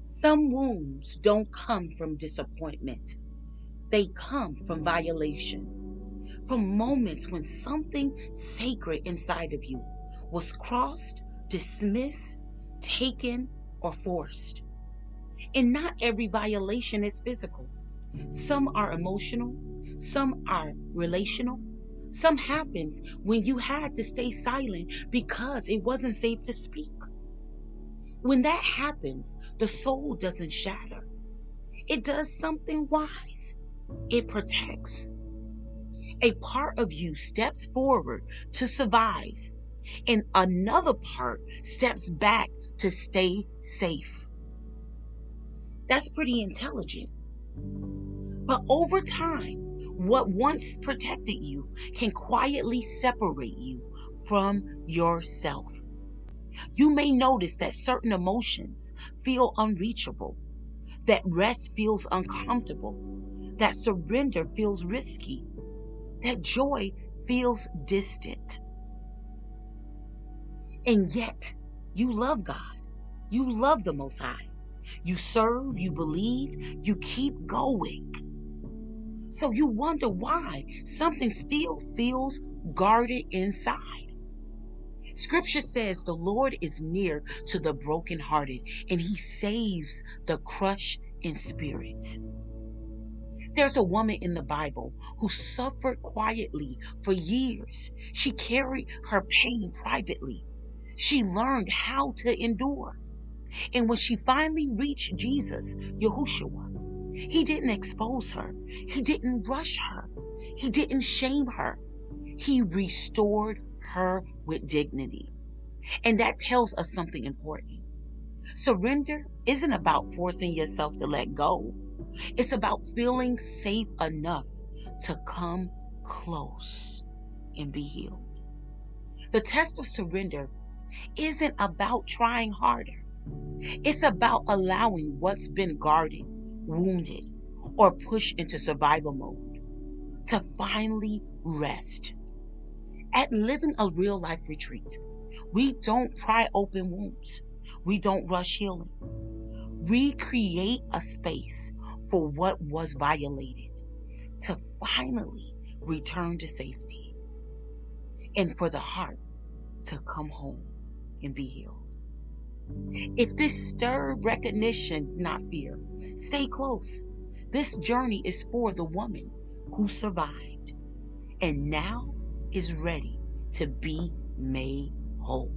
Some wounds don't come from disappointment. They come from violation, from moments when something sacred inside of you was crossed, dismissed, taken, or forced. And not every violation is physical. Some are emotional, some are relational. Some happens when you had to stay silent because it wasn't safe to speak. When that happens, the soul doesn't shatter. It does something wise. It protects. A part of you steps forward to survive, and another part steps back to stay safe. That's pretty intelligent. But over time, what once protected you can quietly separate you from yourself. You may notice that certain emotions feel unreachable, that rest feels uncomfortable, that surrender feels risky, that joy feels distant. And yet, you love God. You love the Most High. You serve, you believe, you keep going. So you wonder why something still feels guarded inside. Scripture says the Lord is near to the brokenhearted and he saves the crushed in spirit. There's a woman in the Bible who suffered quietly for years. She carried her pain privately. She learned how to endure. And when she finally reached Jesus, Yahushua, he didn't expose her. He didn't rush her. He didn't shame her. He restored her with dignity. And that tells us something important. Surrender isn't about forcing yourself to let go. It's about feeling safe enough to come close and be healed. The test of surrender isn't about trying harder. It's about allowing what's been guarded, wounded, or pushed into survival mode to finally rest. At Living a Real Life Retreat, we don't pry open wounds. We don't rush healing. We create a space for what was violated to finally return to safety and for the heart to come home and be healed. If this stirred recognition, not fear, stay close. This journey is for the woman who survived and now is ready to be made whole.